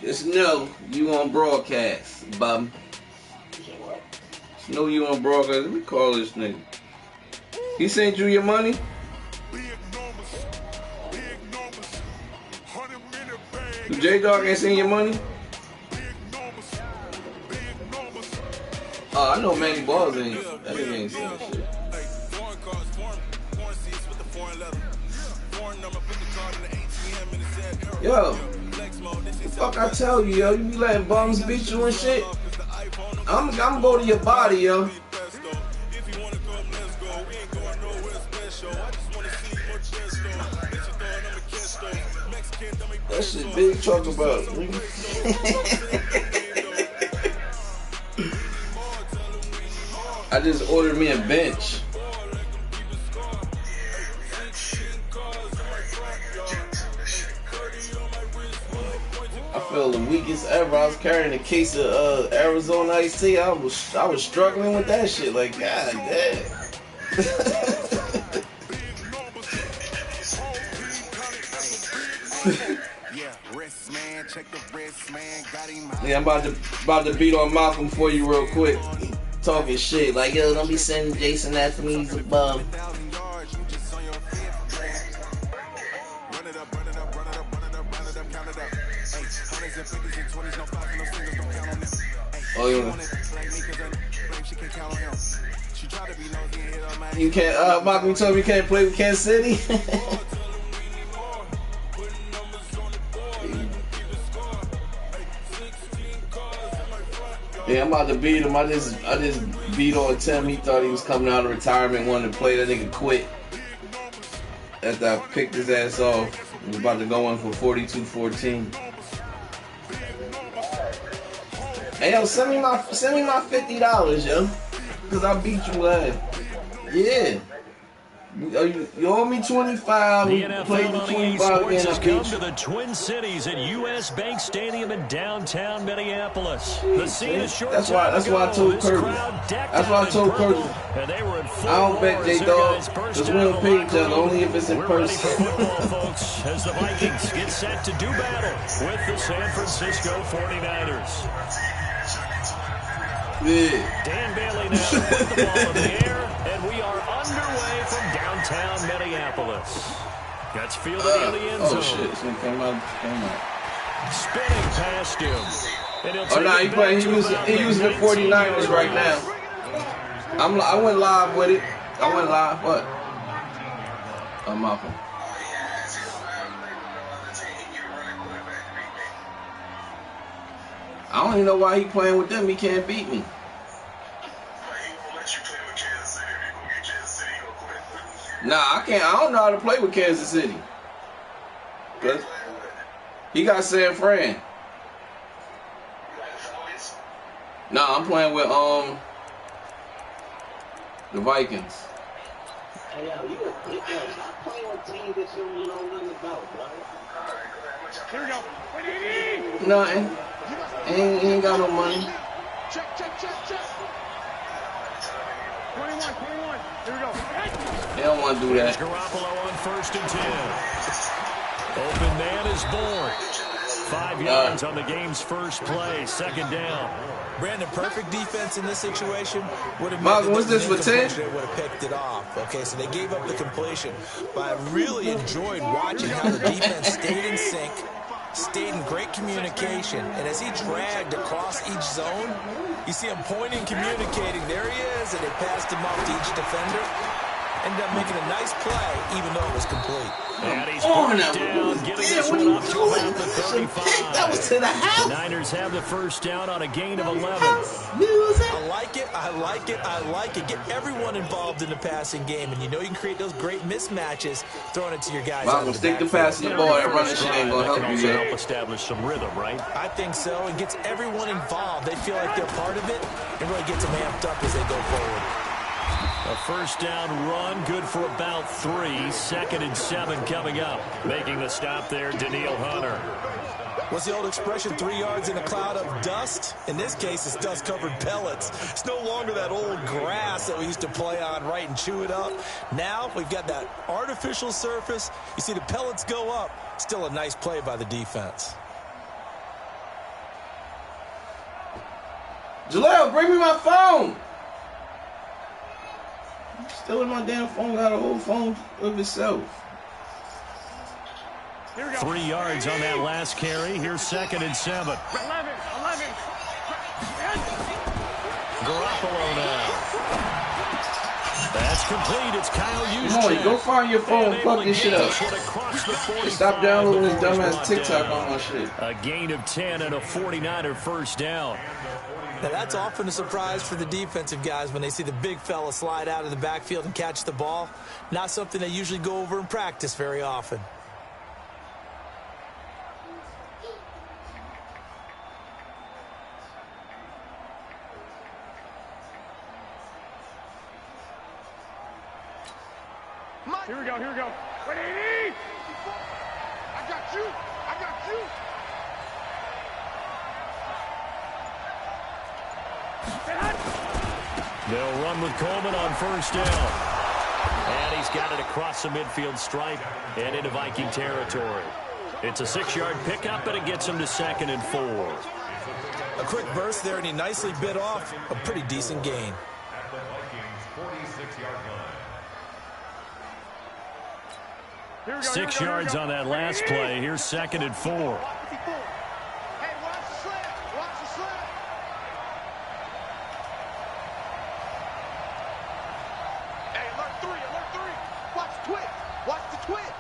Just know you on broadcast, bum. Just know you on broadcast. Let me call this nigga. He sent you your money? J-Dog ain't seen your money? Oh, I know Manny Balls ain't. That nigga ain't seen shit. Yo, fuck I tell you, yo, you be letting bums beat you and shit. I'm gonna go to your body, yo. That shit big talk about. I just ordered me a bench. I feel the weakest ever. I was carrying a case of Arizona iced tea. I was struggling with that shit. Like, god damn. Yeah, I'm about to beat on Malcolm for you real quick. Talking shit like, yo, don't be sending Jason after me. He's a bum. Oh, yeah. You can't, Malcolm, you told me you can't play with Kansas City? Yeah, I'm about to beat him. I just beat on Tim. He thought he was coming out of retirement, wanted to play. That nigga quit after I picked his ass off. He was about to go in for 42-14. Hey yo, send me my $50, yo, cause I beat you last. Yeah. You owe me 25. The NFL played the 25 again. has come to the Twin Cities at U.S. Bank Stadium in downtown Minneapolis. The scene is short. That's why I told Curtis. That's why I told Curtis. And they were in full I don't bet J-Dog. Because we don't pay each other, only if it's in person. Football, folks, as the Vikings get set to do battle with the San Francisco 49ers. Yeah. Dan Bailey now with the ball in the air, and we are underway from downtown Minneapolis. Gets fielded in the end zone. Oh shit, this one came out. Spinning past him. Oh no, he using the 49ers right now. I went live with it. I went live. What? I'm off him. I don't even know why he playing with them. He can't beat me. Nah, I can't. I don't know how to play with Kansas City. Cause he got San Fran. Nah, I'm playing with the Vikings. Hey, yo, stop playing with teams that you know nothing about, bro. Here we go. Nothing. He ain't got no money. Check. 21. Here we go. They don't want to do that. Garoppolo on 1st and 10. Open man is born. 5 yards on the game's first play. 2nd down. Brandon, perfect defense in this situation would have Malcolm, what's this for 10? They would have picked it off. Okay, so they gave up the completion, but I really enjoyed watching how the defense stayed in sync, stayed in great communication, and as he dragged across each zone, you see him pointing, communicating. There he is, and they passed him off to each defender. Ended up making a nice play, even though it was complete. And he's down, getting this one up to about the 35. That was to the house. The Niners have the first down on a gain of 11. I like it. Get everyone involved in the passing game, and you know you can create those great mismatches throwing it to your guys. Malcolm, stick the passing the ball and run the shit ain't gonna help you. Help establish some rhythm, right? I think so, and gets everyone involved. They feel like they're part of it, and really gets them amped up as they go forward. A first down run, good for about 3. 2nd and 7 coming up. Making the stop there, Danielle Hunter. What's the old expression, 3 yards in a cloud of dust? In this case, it's dust-covered pellets. It's no longer that old grass that we used to play on, right, and chew it up. Now we've got that artificial surface. You see the pellets go up. Still a nice play by the defense. Jaleel, bring me my phone. Still in my damn phone, got a whole phone of itself. 3 yards on that last carry. Here's 2nd and 7. 11. Garoppolo now. That's complete. It's Kyle Juszczyk. Come on, go find your phone and plug this shit up. Stop downloading this dumbass TikTok on my shit. A gain of 10 and a 49er first down. Now, that's often a surprise for the defensive guys when they see the big fella slide out of the backfield and catch the ball. Not something they usually go over in practice very often. Here we go. 180. I got you. They'll run with Coleman on first down. And he's got it across the midfield stripe and into Viking territory. It's a 6-yard pickup, and it gets him to 2nd and 4. A quick burst there, and he nicely bit off a pretty decent gain. 6 yards on that last play. Here's 2nd and 4. Hey, watch the slant. Hey, alert 3. Watch the twitch.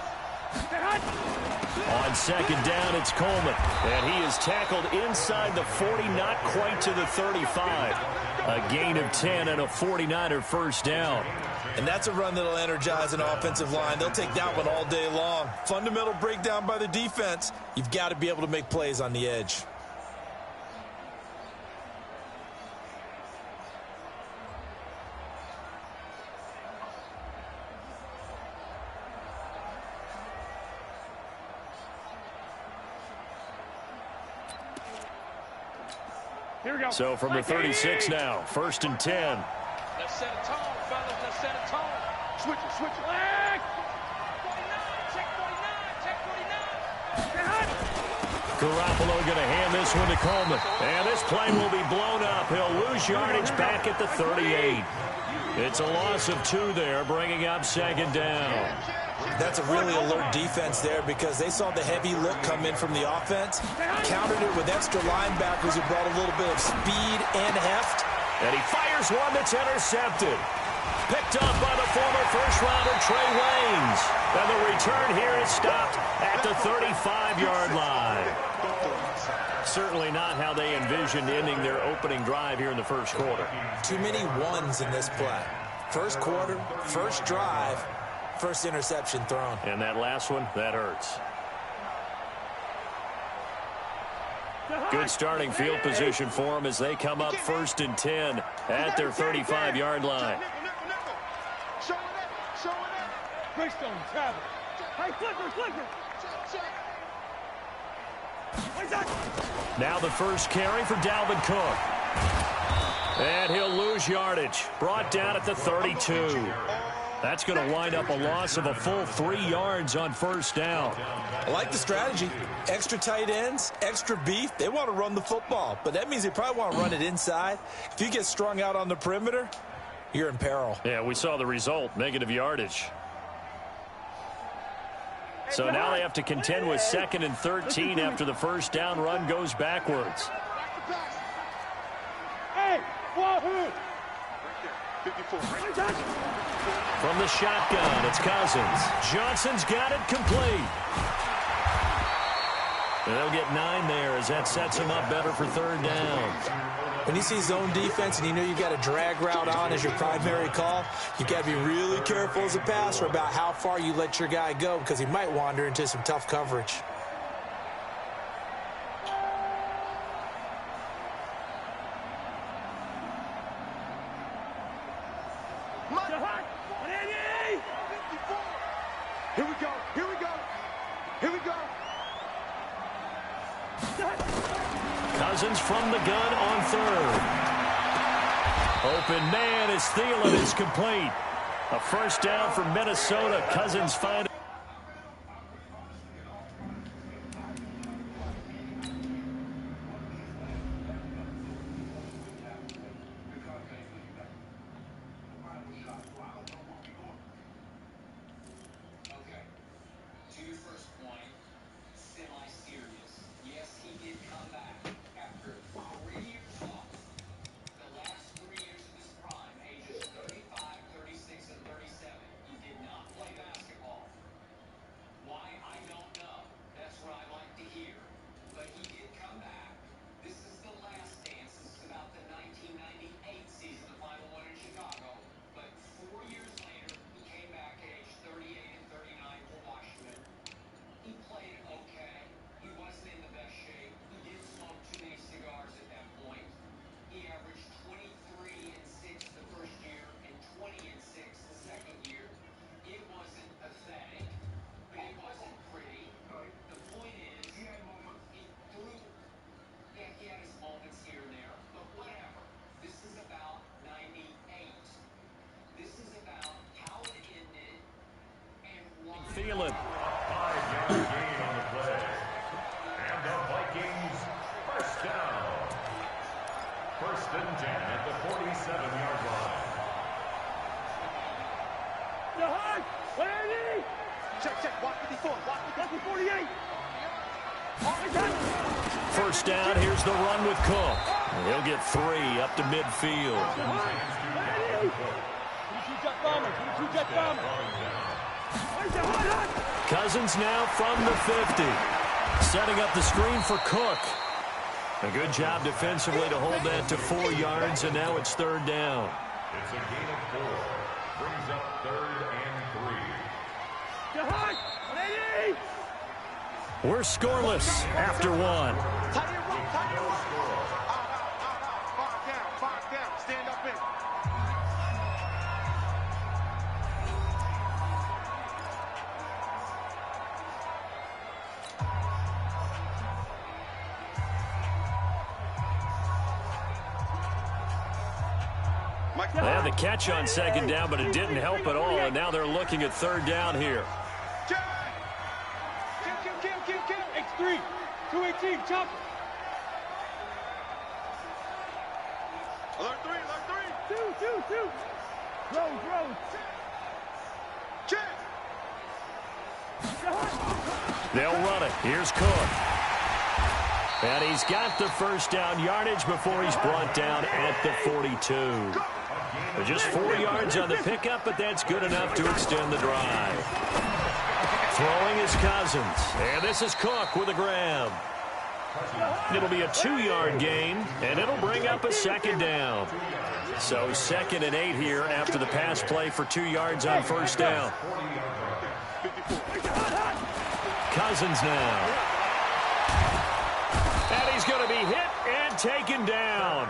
On 2nd down, it's Coleman. And he is tackled inside the 40, not quite to the 35. A gain of 10 and a 49er first down. And that's a run that'll energize an offensive line. They'll take that one all day long. Fundamental breakdown by the defense. You've got to be able to make plays on the edge. Here we go. So from the 36 now, 1st and 10. Let's set a tone, fellas. Let's set a tone. Switch it. Leg. 49. Check 49. Garoppolo going to hand this one to Coleman. And this play will be blown up. He'll lose yardage back at the 38. It's a loss of 2 there, bringing up 2nd down. That's a really alert defense there because they saw the heavy look come in from the offense, countered it with extra linebackers who brought a little bit of speed and heft. And he fires one that's intercepted. Picked up by the former first-rounder Trey Waynes. And the return here is stopped at the 35-yard line. Certainly not how they envisioned ending their opening drive here in the first quarter. Too many ones in this play. First quarter, first drive, first interception thrown. And that last one, that hurts. Good starting field position for them as they come up 1st and 10 at their 35-yard line. Greystone, travel. Hey, flicker. Now the first carry for Dalvin Cook. And he'll lose yardage. Brought down at the 32. That's going to wind up a loss of a full 3 yards on first down. I like the strategy. Extra tight ends, extra beef. They want to run the football, but that means they probably want to run it inside. If you get strung out on the perimeter, you're in peril. Yeah, we saw the result, negative yardage. So now they have to contend with 2nd and 13 after the first down run goes backwards. Hey, wahoo! From the shotgun, it's Cousins. Johnson's got it complete. And they'll get 9 there as that sets them up better for 3rd down. When you see zone defense and you know you've got a drag route on as your primary call, you've got to be really careful as a passer about how far you let your guy go because he might wander into some tough coverage. Here we go. Cousins from the gun on 3rd. Open man as Thielen is complete. A first down for Minnesota. Cousins finds. trailing. 5-yard gain on the play. And the Vikings first down. First and 10 at the 47-yard line. Check. Walk 54. Walk 48. First down, here's the run with Cook. He'll get 3 up to midfield. Cousins now from the 50. Setting up the screen for Cook. A good job defensively to hold that to 4 yards, and now it's third down. It's a gain of 4. Brings up 3rd and 3. We're scoreless after 1. Tight end rope. Out. Down. Stand up in. They had the catch on second down, but it didn't help at all, and now they're looking at third down here. Kill. X3. 218. Chop. Alert 3. 2. Road. Check. They'll run it. Here's Cook. And he's got the first down yardage before he's brought down at the 42. Just 4 yards on the pickup, but that's good enough to extend the drive. Throwing is Cousins. And this is Cook with a grab. It'll be a 2-yard gain, and it'll bring up a second down. So 2nd and 8 here after the pass play for 2 yards on first down. Cousins now. And he's going to be hit and taken down.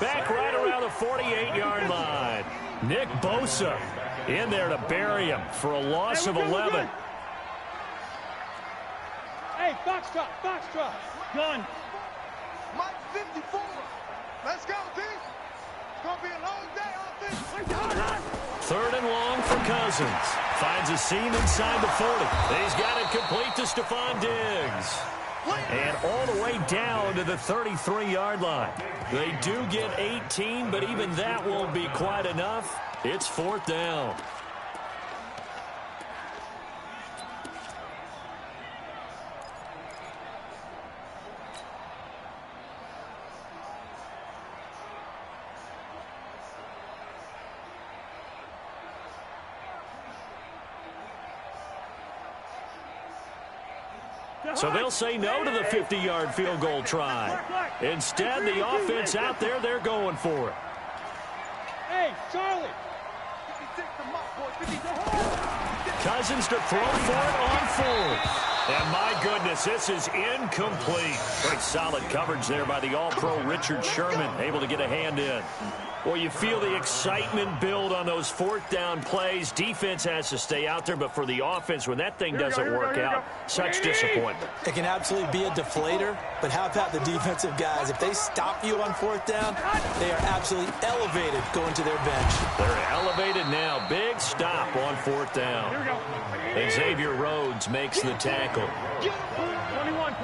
Back right around the 48-yard line. Nick Bosa in there to bury him for a loss of 11. Hey, Foxtrot. Gun. Mike 54. Let's go, D. It's going to be a long day on this. 3rd and long for Cousins. Finds a seam inside the 40. He's got it complete to Stephon Diggs. And all the way down to the 33-yard line. They do get 18, but even that won't be quite enough. It's 4th down. So they'll say no to the 50-yard field goal try. Instead, the offense out there, they're going for it. Hey, Charlie. Cousins to throw for it on 4th. And my goodness, this is incomplete. Pretty solid coverage there by the All-Pro Richard Sherman, able to get a hand in. Well, you feel the excitement build on those 4th down plays. Defense has to stay out there, but for the offense, when that thing doesn't work out, such disappointment. It can absolutely be a deflator, but how about the defensive guys? If they stop you on 4th down, they are absolutely elevated going to their bench. They're elevated now. Big stop on 4th down. And Xavier Rhodes makes the tackle. 21.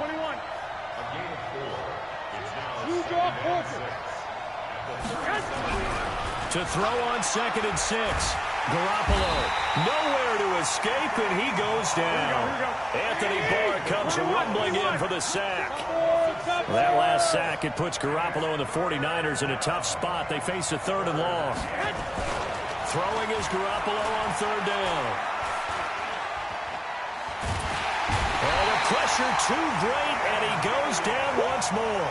You drop To throw on 2nd and 6. Garoppolo nowhere to escape, and he goes down. Anthony Barr comes rumbling in for the sack. That last sack, it puts Garoppolo and the 49ers in a tough spot. They face a 3rd and long. Throwing is Garoppolo on 3rd down. Oh, the pressure too great, and he goes down once more.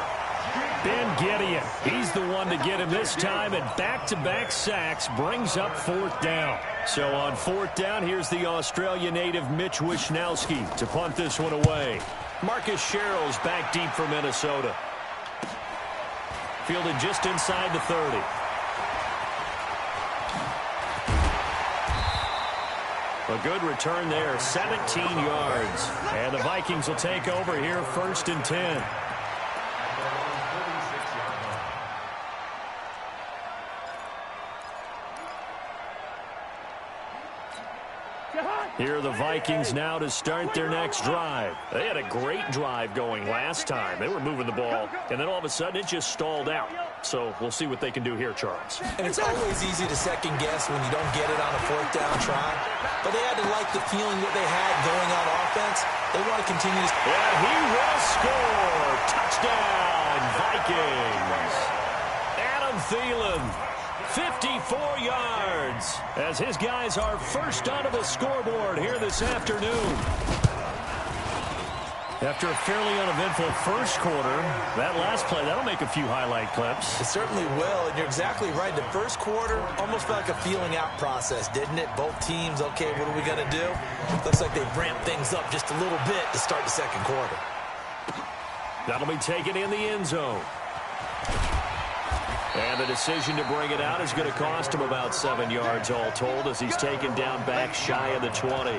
Ben Gideon, he's the one to get him this time, and back-to-back sacks brings up 4th down. So on 4th down, here's the Australia native Mitch Wishnowsky to punt this one away. Marcus Sherrill's back deep for Minnesota. Fielded just inside the 30. A good return there, 17 yards. And the Vikings will take over here 1st and 10. Here are the Vikings now to start their next drive. They had a great drive going last time. They were moving the ball, and then all of a sudden it just stalled out. So we'll see what they can do here, Charles. And it's always easy to second guess when you don't get it on a fourth down try. But they had to like the feeling that they had going on offense. They want to continue to... And he will score. Touchdown, Vikings. Adam Thielen, 54 yards, as his guys are first onto the scoreboard here this afternoon. After a fairly uneventful first quarter, that last play, that'll make a few highlight clips. It certainly will, and you're exactly right. The first quarter almost felt like a feeling out process, didn't it? Both teams, okay, what are we going to do? Looks like they ramped things up just a little bit to start the second quarter. That'll be taken in the end zone. And the decision to bring it out is going to cost him about 7 yards all told as he's taken down back shy of the 20.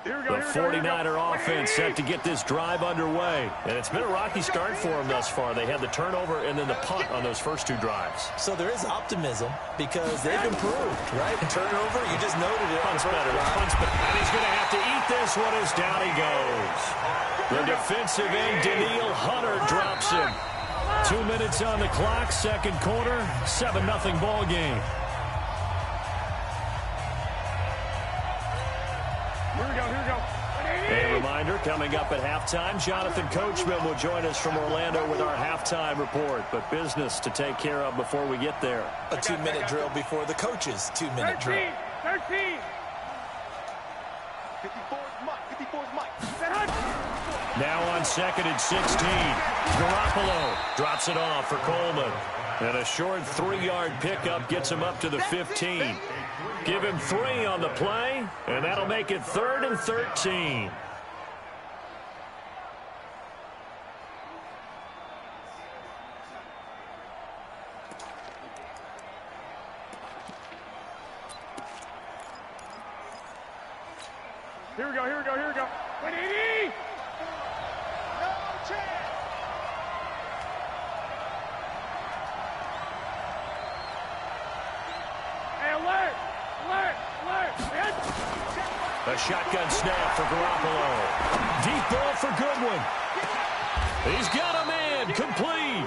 The 49er offense set to get this drive underway. And it's been a rocky start for them thus far. They had the turnover and then the punt on those first two drives. So there is optimism because they've improved, right? Turnover, you just noted it. Punt's better. Punt's better. And he's going to have to eat this one as down he goes. The defensive end, Daniil Hunter, drops him. 2 minutes on the clock, second quarter, 7-0 ball game. A reminder, coming up at halftime, Jonathan Coachman will join us from Orlando with our halftime report. But business to take care of before we get there. A 2-minute drill before the coach's 2-minute drill. 13. 54's Mike. Now on second and 16. Garoppolo drops it off for Coleman. And a short 3-yard pickup gets him up to the 15. Give him 3 on the play, and that'll make it 3rd and 13. Here we go. 180! No chance! Hey, alert! A shotgun snap for Garoppolo. Deep ball for Goodwin. He's got a man, complete.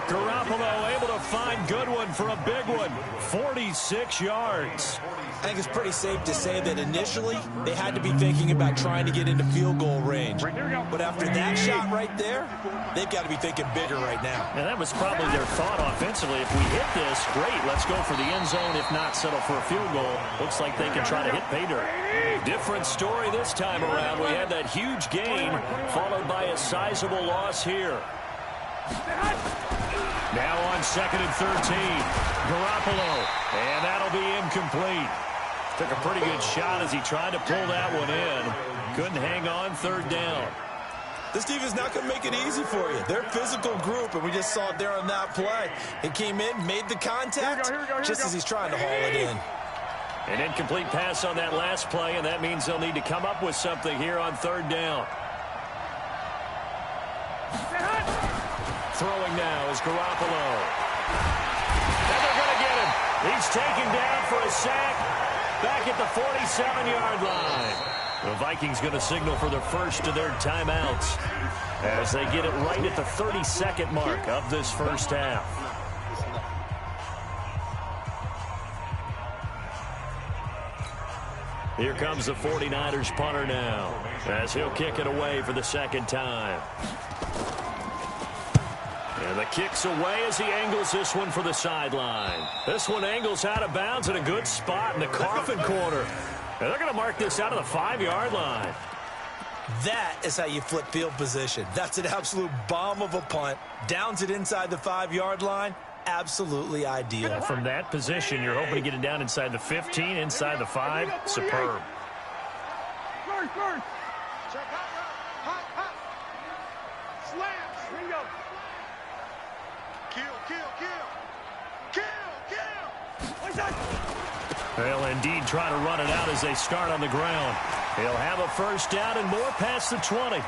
Garoppolo able to find Goodwin for a big one, 46 yards. I think it's pretty safe to say that initially they had to be thinking about trying to get into field goal range. But after that shot right there, they've got to be thinking bigger right now. And that was probably their thought offensively. If we hit this, great, let's go for the end zone. If not, settle for a field goal. Looks like they can try to hit pay dirt. Different story this time around. We had that huge gain followed by a sizable loss here. Now on second and 13. Garoppolo. And that'll be incomplete. Took a pretty good shot as he tried to pull that one in. Couldn't hang on, third down. This team is not going to make it easy for you. They're a physical group, and we just saw it there on that play. He came in, made the contact, just as he's trying to haul it in. An incomplete pass on that last play, and that means they'll need to come up with something here on third down. Throwing now is Garoppolo. And they're going to get him. He's taken down for a sack back at the 47-yard line. The Vikings going to signal for the first of their timeouts as they get it right at the 32nd mark of this first half. Here comes the 49ers punter now as he'll kick it away for the second time. And the kick's away as he angles this one for the sideline. This one angles out of bounds in a good spot in the coffin corner. And they're going to mark this out of the 5-yard line. That is how you flip field position. That's an absolute bomb of a punt. Downs it inside the 5-yard line. Absolutely ideal. And from that position, you're hoping to get it down inside the 15, inside the 5. Superb. First. Check hot. Slams. Bingo. Kill. What's that? They'll indeed try to run it out as they start on the ground. He'll have a first down and more past the 20.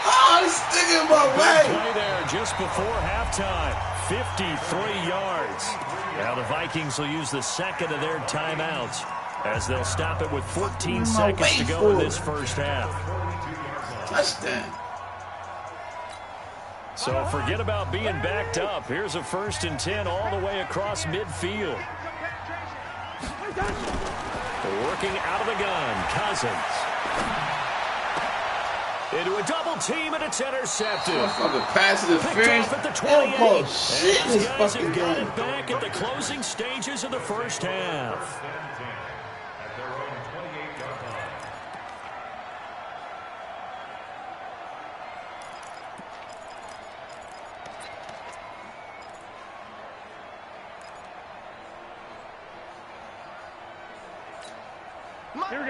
Oh, it's sticking in my way. Play there just before halftime. 53 yards. Now the Vikings will use the second of their timeouts as they'll stop it with 14 seconds to go in this first half. Touchdown. So forget about being backed up. Here's a 1st and 10 all the way across midfield. Working out of the gun, Cousins. Into a double team, and it's intercepted. Motherfucker pass interference. At the 28. Shit, These this guys fucking have got game. it back at the closing stages of the first half. At their own 28-yard line.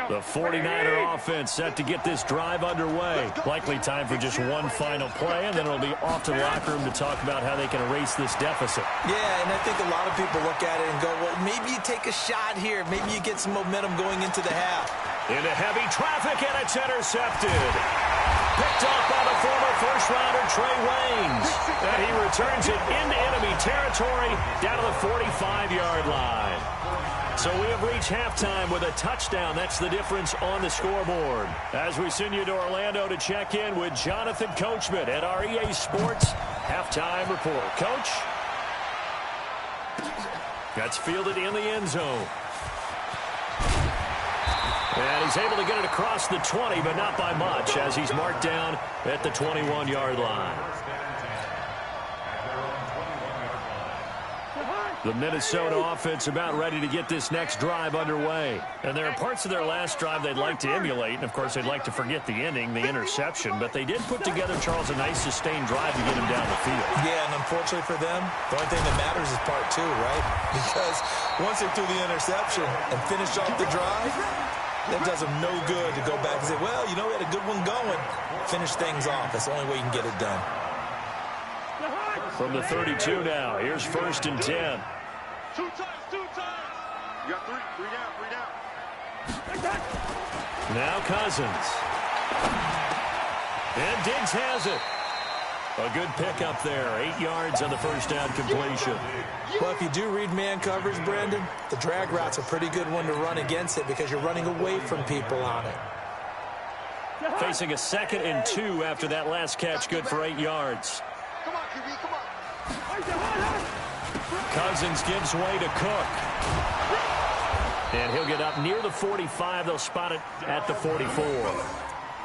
The 49er offense set to get this drive underway. Likely time for just one final play, and then it'll be off to the locker room to talk about how they can erase this deficit. Yeah, and I think a lot of people look at it and go, well, maybe you take a shot here. Maybe you get some momentum going into the half. Into heavy traffic, and it's intercepted. Picked off by the former first-rounder Trey Waynes. And he returns it into enemy territory down to the 45-yard line. So we have reached halftime with a touchdown. That's the difference on the scoreboard. As we send you to Orlando to check in with Jonathan Coachman at our EA Sports Halftime Report. Coach? That's fielded in the end zone. And he's able to get it across the 20, but not by much, as he's marked down at the 21-yard line. The Minnesota offense about ready to get this next drive underway. And there are parts of their last drive they'd like to emulate. And, of course, they'd like to forget the ending, the interception. But they did put together, Charles, a nice sustained drive to get him down the field. Yeah, and unfortunately for them, the only thing that matters is part 2, right? Because once they threw the interception and finished off the drive, that does them no good to go back and say, well, you know, we had a good one going. Finish things off. That's the only way you can get it done. From the 32 now, here's 1st and 10. Two times. You got three down. Now Cousins. And Diggs has it. A good pickup there. 8 yards on the first down completion. Well, if you do read man coverage, Brandon, the drag route's a pretty good one to run against it because you're running away from people on it. Facing a 2nd and 2 after that last catch, good for 8 yards. Come on, QB, come on. Cousins gives way to Cook. And he'll get up near the 45. They'll spot it at the 44.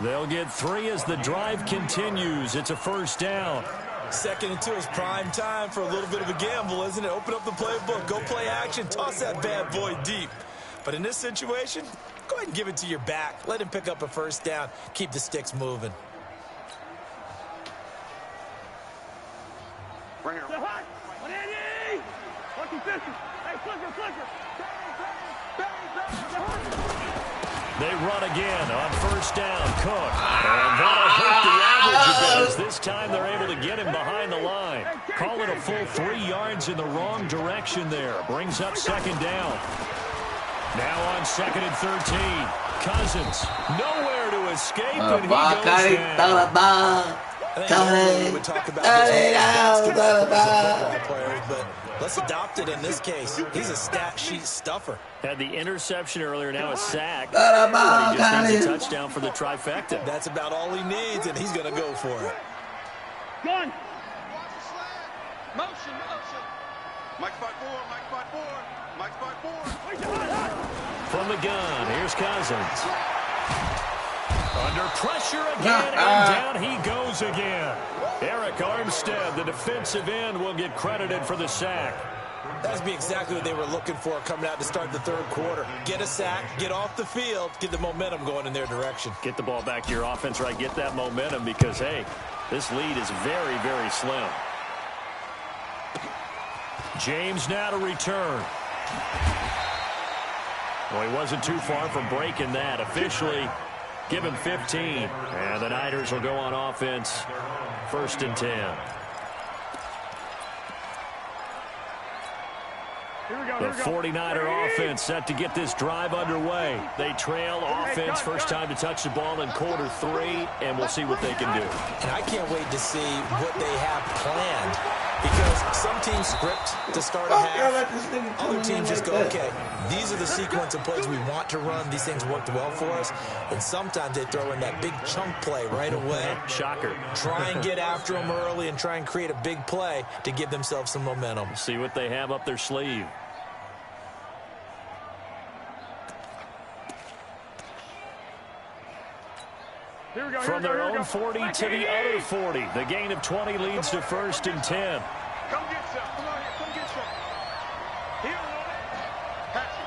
They'll get 3 as the drive continues. It's a first down. 2nd and 2 is prime time for a little bit of a gamble, isn't it? Open up the playbook, go play action, toss that bad boy deep. But in this situation, go ahead and give it to your back. Let him pick up a first down. Keep the sticks moving. Right here. They run again on first down. Cook. And that'll hurt the average a bit, as this time they're able to get him behind the line. Call it a full 3 yards in the wrong direction there. Brings up 2nd down. Now on 2nd and 13. Cousins nowhere to escape, and he goes down. I think we would talk about this basketball players, but let's adopt it in this case. He's a stat sheet stuffer. Had the interception earlier, now a sack. But he just needs a touchdown for the trifecta. That's about all he needs, and he's going to go for it. Gun. Motion. Mike spot 4. From the gun, here's Cousins. Under pressure again, and down he goes again. Eric Armstead, the defensive end, will get credited for the sack. That'd be exactly what they were looking for coming out to start the 3rd quarter. Get a sack, get off the field, get the momentum going in their direction. Get the ball back to your offense, right? Get that momentum because, hey, this lead is very, very slim. James now to return. Well, he wasn't too far from breaking that. Officially, give him 15. And the Niners will go on offense. 1st and 10. The 49er offense set to get this drive underway. They trail offense first time to touch the ball in quarter 3, and we'll see what they can do. And I can't wait to see what they have planned, because some teams script to start a half. Other teams just go, okay, these are the sequence of plays we want to run. These things worked well for us. And sometimes they throw in that big chunk play right away. Shocker. Try and get after them early and try and create a big play to give themselves some momentum. See what they have up their sleeve. From their own 40 to the other 40. The gain of 20 leads to 1st and 10. Come get some. Come on here. Come get some. Here, Hatch it.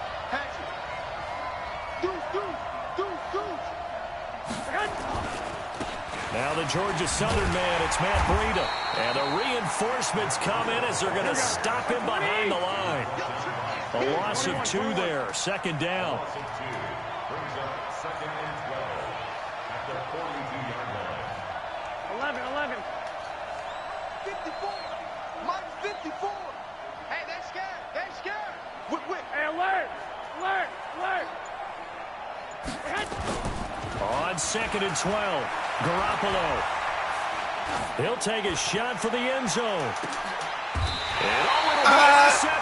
Now the Georgia Southern man, it's Matt Breida. And the reinforcements come in as they're going to stop him behind the line. A loss of 2 there. 2nd down. Brings up 2nd and 12 at the 42-yard line. 11. 54. Mike 54. Hey, they're scared. They're scared. Whip. Hey, alert. On 2nd and 12, Garoppolo. He'll take a shot for the end zone. And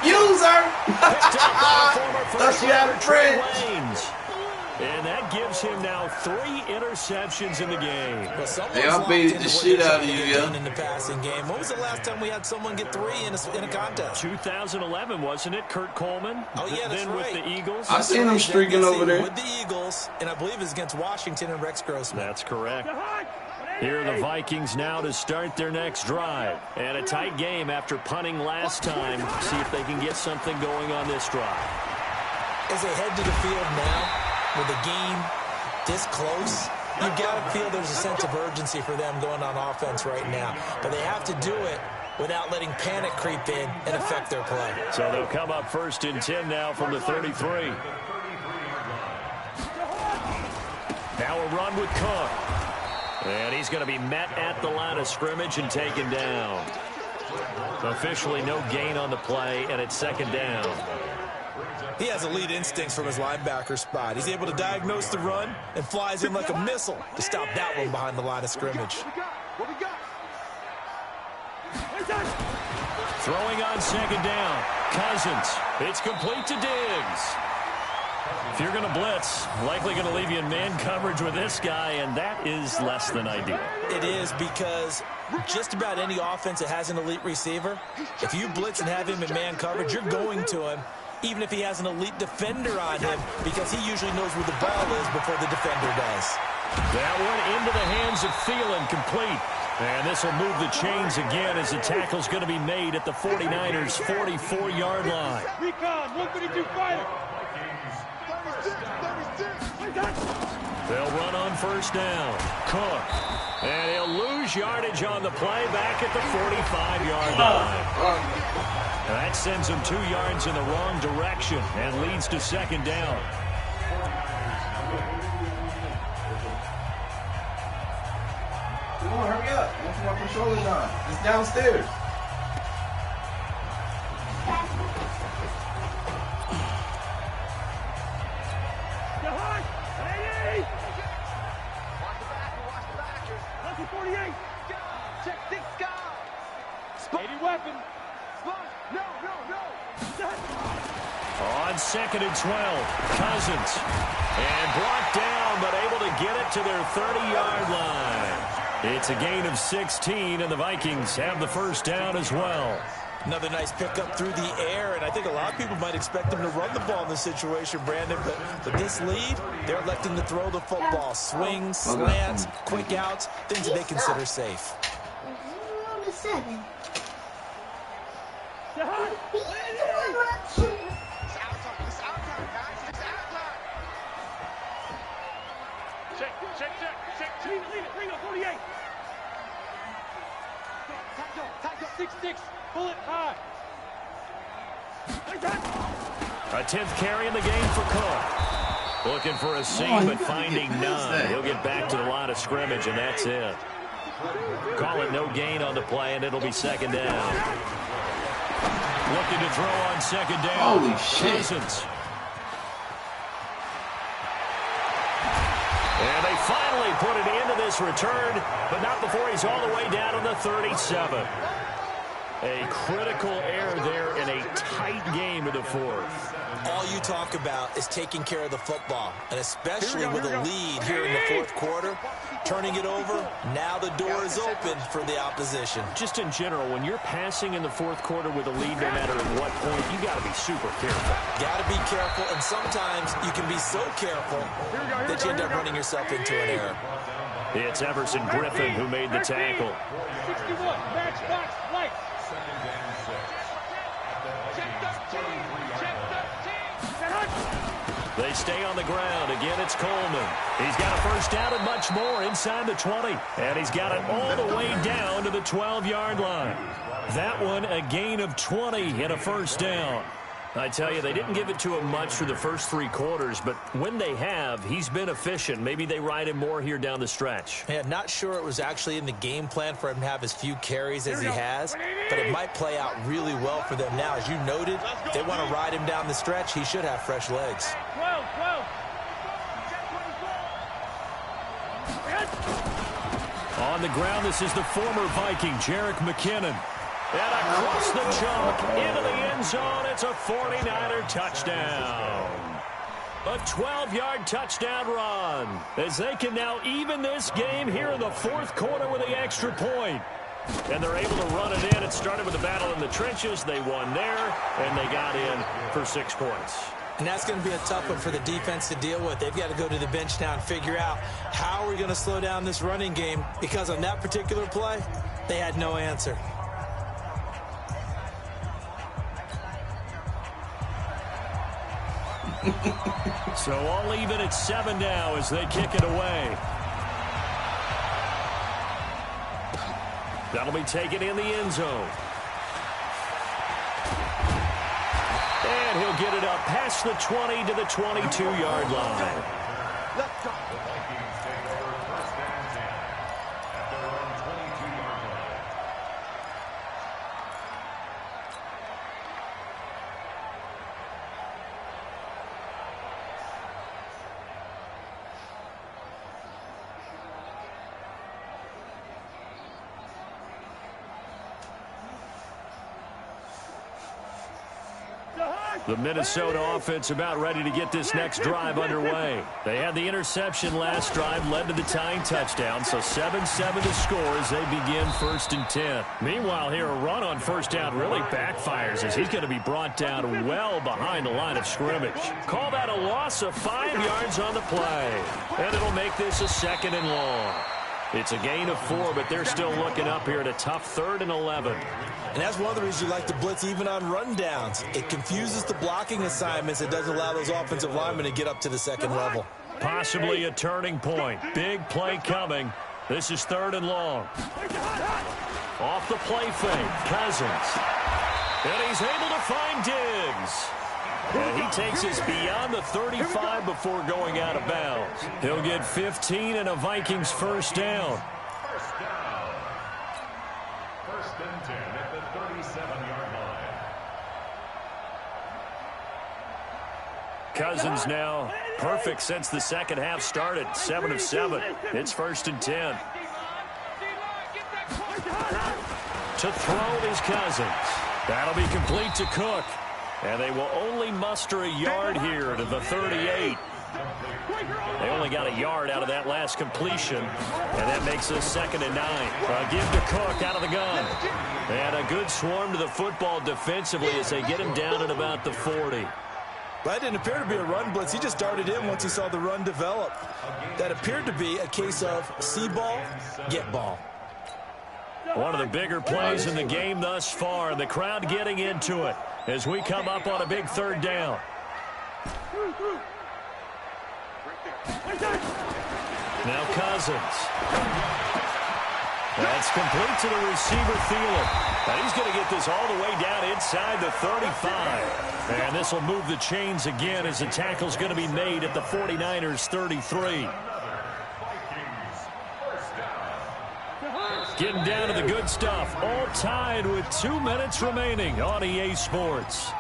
User! picked up by former first you had rounder a Trey friend. Waynes. And that gives him now 3 interceptions in the game. Well, Hey, I baited the shit out of you, yeah. In the passing game. When was the last time we had someone get 3 in a contest? 2011, wasn't it? Kurt Coleman. Oh, yeah, that's then right. with the Eagles. I seen him streaking over there. With the Eagles, and I believe it's against Washington and Rex Grossman. That's correct. Here are the Vikings now to start their next drive. And a tight game after punting last time. See if they can get something going on this drive. As they head to the field now, with the game this close, you've got to feel there's a sense of urgency for them going on offense right now. But they have to do it without letting panic creep in and affect their play. So they'll come up 1st and 10 now from the 33. Now a run with Cook. And he's going to be met at the line of scrimmage and taken down. Officially no gain on the play, and it's 2nd down. He has elite instincts from his linebacker spot. He's able to diagnose the run and flies in like a missile to stop that one behind the line of scrimmage. What we got? Throwing on 2nd down. Cousins. It's complete to Diggs. If you're going to blitz, likely going to leave you in man coverage with this guy, and that is less than ideal. It is, because just about any offense that has an elite receiver, if you blitz and have him in man coverage, you're going to him, even if he has an elite defender on him, because he usually knows where the ball is before the defender does. That one into the hands of Thielen, complete. And this will move the chains again as the tackle's going to be made at the 49ers' 44-yard line. Recon, 132 fire. They'll run on 1st down. Cook. And he'll lose yardage on the play back at the 45-yard line. And that sends him 2 yards in the wrong direction and leads to 2nd down. Come on, hurry up. I want to put my controllers on. It's downstairs. On 2nd and 12, Cousins. And brought down, but able to get it to their 30-yard line. It's a gain of 16, and the Vikings have the 1st down as well. Another nice pickup through the air, and I think a lot of people might expect them to run the ball in this situation, Brandon, but with this lead, they're electing to throw the football. Swings, slants, quick outs, things that they consider safe. 0-7. Check. Lead it, 48. Tackle, 6-6. Pull it high. A 10th carry in the game for Cook. Looking for a seam, but finding none. He'll get back to the line of scrimmage, and that's it. Call it no gain on the play, and it'll be 2nd down. Looking to throw on second down. Holy shit. Cousins. And they finally put an end to this return, but not before he's all the way down on the 37. A critical error there in a tight game in the fourth. All you talk about is taking care of the football, and especially with a lead here in the fourth quarter, turning it over, now the door is open for the opposition. Just in general, when you're passing in the fourth quarter with a lead, no matter at what point, you got to be super careful. Got to be careful, and sometimes you can be so careful that you end up running yourself into an error. It's Everson Griffin who made the tackle. 61, match box, light. They stay on the ground. Again, it's Coleman. He's got a first down and much more inside the 20. And he's got it all the way down to the 12-yard line. That one, a gain of 20 and a first down. I tell you, they didn't give it to him much for the first three quarters, but when they have, he's been efficient. Maybe they ride him more here down the stretch. Yeah, not sure it was actually in the game plan for him to have as few carries as he has, but it might play out really well for them now. As you noted, they want to ride him down the stretch. He should have fresh legs. 12. On the ground, this is the former Viking, Jerick McKinnon. And across the chalk, into the end zone, it's a 49er touchdown. A 12-yard touchdown run, as they can now even this game here in the fourth quarter with the extra point. And they're able to run it in. It started with a battle in the trenches. They won there, and they got in for 6 points. And that's going to be a tough one for the defense to deal with. They've got to go to the bench now and figure out how we're going to slow down this running game, because on that particular play, they had no answer. So all even at 7 now as they kick it away. That'll be taken in the end zone. And he'll get it up past the 20 to the 22-yard line. Let's go. The Minnesota offense about ready to get this next drive underway. They had the interception last drive, led to the tying touchdown, so 7-7 to score as they begin 1st and 10. Meanwhile, here a run on first down really backfires as he's going to be brought down well behind the line of scrimmage. Call that a loss of 5 yards on the play, and it'll make this a 2nd and long. It's a gain of 4, but they're still looking up here at a tough 3rd and 11. And that's one of the reasons you like to blitz even on rundowns. It confuses the blocking assignments. It doesn't allow those offensive linemen to get up to the 2nd level. Possibly a turning point. Big play coming. This is 3rd and long. Off the play fake, Cousins. And he's able to find Diggs. And he takes us beyond the 35 before going out of bounds. He'll get 15 and a Vikings first down. First and 10 at the 37-yard line. Cousins now perfect since the second half started. 7 of 7. It's 1st and 10. To throw is Cousins. That'll be complete to Cook. And they will only muster a yard here to the 38. They only got a yard out of that last completion, and that makes us 2nd and 9. Give to Cook out of the gun. And a good swarm to the football defensively as they get him down at about the 40. That didn't appear to be a run blitz. He just darted in once he saw the run develop. That appeared to be a case of see ball, get ball. One of the bigger plays in the game thus far, and the crowd getting into it as we come up on a big 3rd down. Now Cousins. That's complete to the receiver, Thielen. And he's going to get this all the way down inside the 35. And this will move the chains again as the tackle's going to be made at the 49ers' 33. Getting down to the good stuff. All tied with 2 minutes remaining on EA Sports.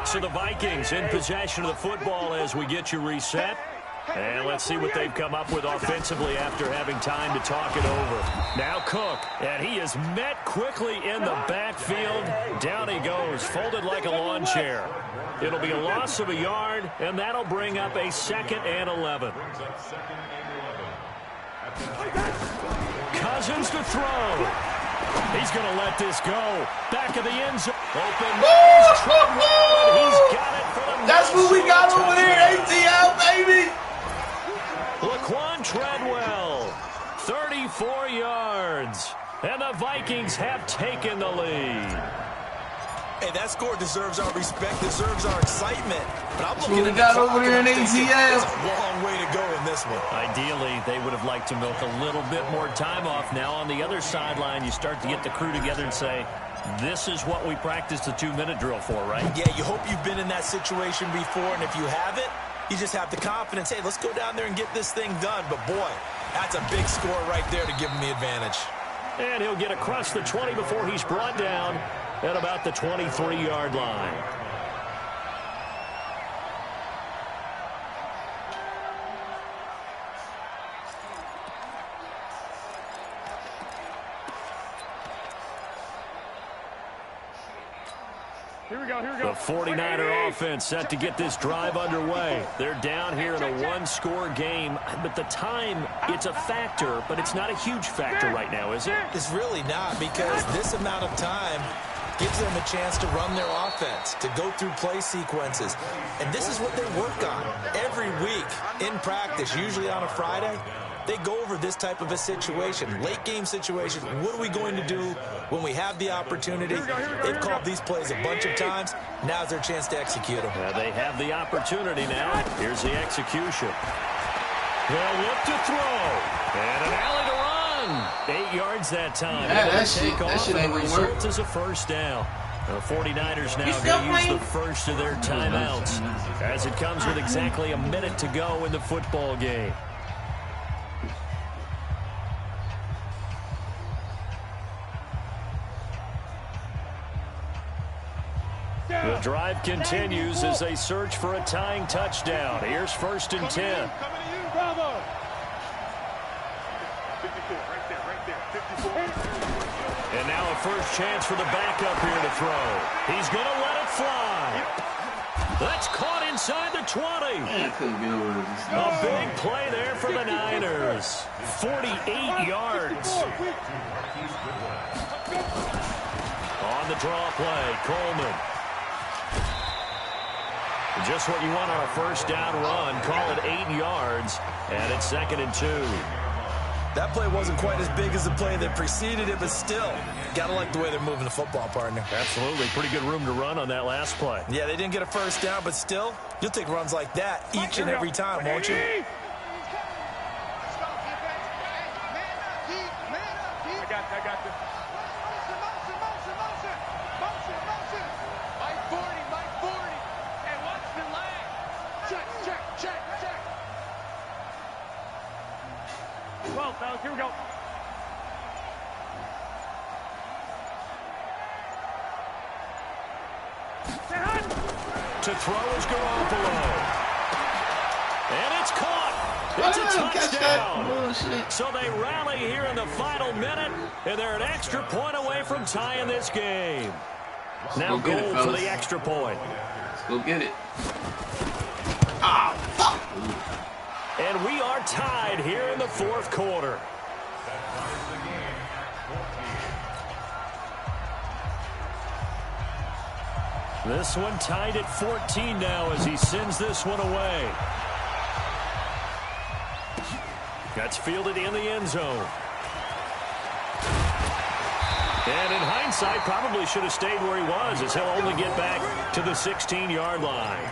So the Vikings in possession of the football as we get you reset. And let's see what they've come up with offensively after having time to talk it over. Now Cook, and he is met quickly in the backfield. Down he goes, folded like a lawn chair. It'll be a loss of a yard, and that'll bring up a 2nd and 11. Cousins to throw. He's going to let this go. Back of the end zone. Open. He's got it for the That's what we got over there, ATL, baby. Laquan Treadwell, 34 yards. And the Vikings have taken the lead. Hey, that score deserves our respect, deserves our excitement. But I'm looking at we got over there in ATL. It's a long way to go in this one. Ideally, they would have liked to milk a little bit more time off. Now on the other sideline, you start to get the crew together and say, this is what we practiced the 2-minute drill for, right? Yeah, you hope you've been in that situation before, and if you haven't, you just have the confidence, hey, let's go down there and get this thing done. But, boy, that's a big score right there to give him the advantage. And he'll get across the 20 before he's brought down at about the 23-yard line. Here we go. The 49er offense set to get this drive underway. They're down here in a 1-score game, but the time, it's a factor, but it's not a huge factor right now, is it? It's really not, because this amount of time gives them a chance to run their offense, to go through play sequences. And this is what they work on every week in practice, usually on a Friday. They go over this type of a situation, late game situation. What are we going to do when we have the opportunity? They've called these plays a bunch of times. Now's their chance to execute them. They have the opportunity now. Here's the execution. They'll look to throw. And an alley to run. 8 yards that time. Yeah, that shit ain't gonna work. Result is a first down. The 49ers now going to use the first of their timeouts as it comes with exactly a minute to go in the football game. The drive continues as they search for a tying touchdown. Here's 1st and 10. Coming to you, bravo. 54, right there, 54. And now a first chance for the backup here to throw. He's going to let it fly. That's caught inside the 20. Man, I couldn't get over this. A big play there for the Niners. 48 yards. On the draw play, Coleman. Just what you want on a first down run. Call it 8 yards, and it's 2nd and 2. That play wasn't quite as big as the play that preceded it, but still, gotta like the way they're moving the football, partner. Absolutely. Pretty good room to run on that last play. Yeah, they didn't get a first down, but still, you'll take runs like that each and every time, won't you? I got this. Motion. Mike 40. And watch the leg. Check. 12, fellas, here we go. To throw is Garoppolo. And it's caught. It's a touchdown. So they rally here in the final minute, and they're an extra point away from tying this game. Now goal for the extra point. Let's go get it. And we are tied here in the 4th quarter. This one tied at 14 now as he sends this one away. That's fielded in the end zone. And in hindsight, probably should have stayed where he was, as he'll only get back to the 16-yard line.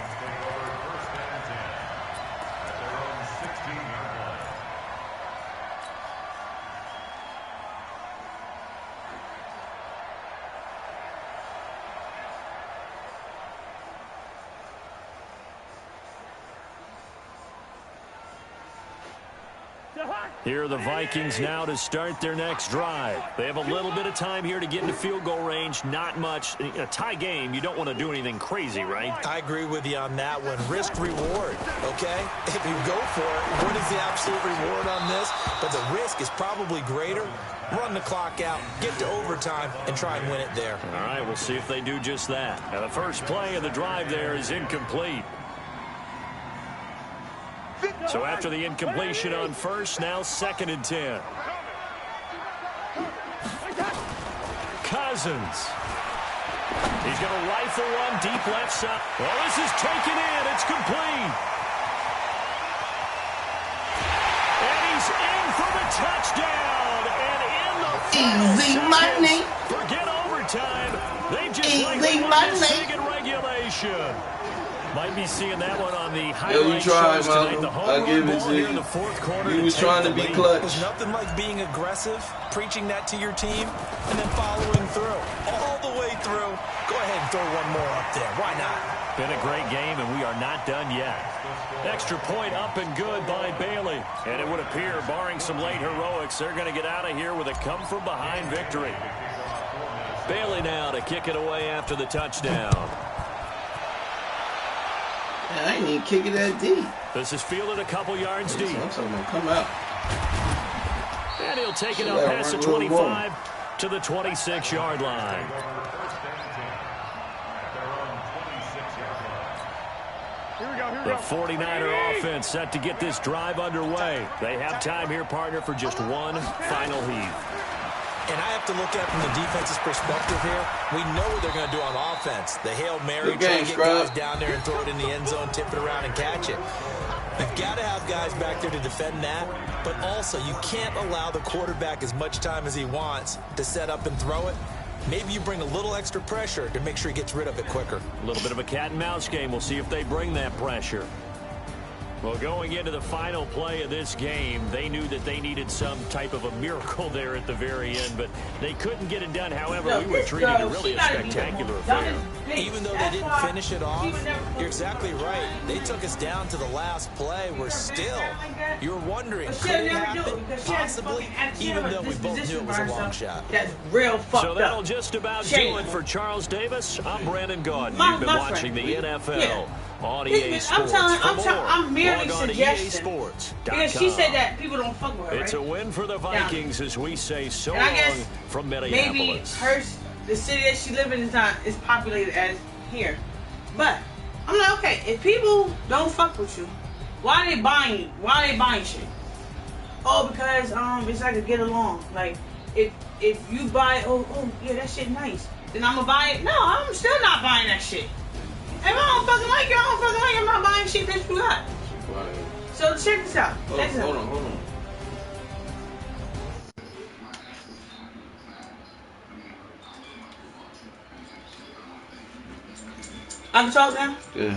Here are the Vikings now to start their next drive. They have a little bit of time here to get into field goal range. Not much. In a tie game, you don't want to do anything crazy, right? I agree with you on that one. Risk reward, okay? If you go for it, what is the absolute reward on this? But the risk is probably greater. Run the clock out, get to overtime, and try and win it there. All right, we'll see if they do just that. Now, the first play of the drive there is incomplete. So after the incompletion on first, now 2nd and 10. Cousins. He's going to rifle one deep left side. Well, this is taken in. It's complete. And he's in for the touchdown. And in the final Easy money. Forget overtime. They just Easy won money. this thing in regulation. Might be seeing that one on the Yo, highlight you tried, shows tonight. The Malcolm. home I'll run give it ball to here you. in the 4th quarter. You was take trying to the be lead. clutch. There's nothing like being aggressive, preaching that to your team, and then following through. All the way through. Go ahead and throw one more up there. Why not? Been a great game, and we are not done yet. Extra point up and good by Bailey. And it would appear, barring some late heroics, they're going to get out of here with a come-from-behind victory. Bailey now to kick it away after the touchdown. Man, I ain't even kick it that deep. This is fielded a couple yards deep. I'm talking about come out. And he'll take it Should up have past the run a little 25 to the 26-yard line. The 49er offense set to get this drive underway. They have time here, partner, for just one final heave. And I have to look at it from the defense's perspective here. We know what they're going to do on offense. The Hail Mary, Good try game, to get Scrub. guys down there and throw it in the end zone, tip it around and catch it. You've got to have guys back there to defend that, but also you can't allow the quarterback as much time as he wants to set up and throw it. Maybe you bring a little extra pressure to make sure he gets rid of it quicker. A little bit of a cat and mouse game. We'll see if they bring that pressure. Well, going into the final play of this game, they knew that they needed some type of a miracle there at the very end, but they couldn't get it done. However, we were treating it really a spectacular affair. Even though they didn't finish it off, you're exactly right. They took us down to the last play. We're still, you were wondering, could it happen? Possibly, even though we both knew it was a long shot. That's real fucked So up. that'll just about do it for Charles Davis. I'm Brandon Gordon. You've been watching the NFL on EA Sports. I'm merely suggesting. EASports.com. Because she said that people don't fuck with her, It's right? a win for the Vikings, as we say so And I long guess from maybe Minneapolis. the city that she lives in is not as populated as here. But I'm like, okay, if people don't fuck with you, why are they buying? Why are they buying shit? Oh, because it's like a get along. Like if you buy, oh yeah, that shit nice, then I'm gonna buy it. No, I'm still not buying that shit. If I don't fucking like you, I don't fucking like you. I'm not buying shit that you got. So check this out. Hold on. I can talk now? Yeah.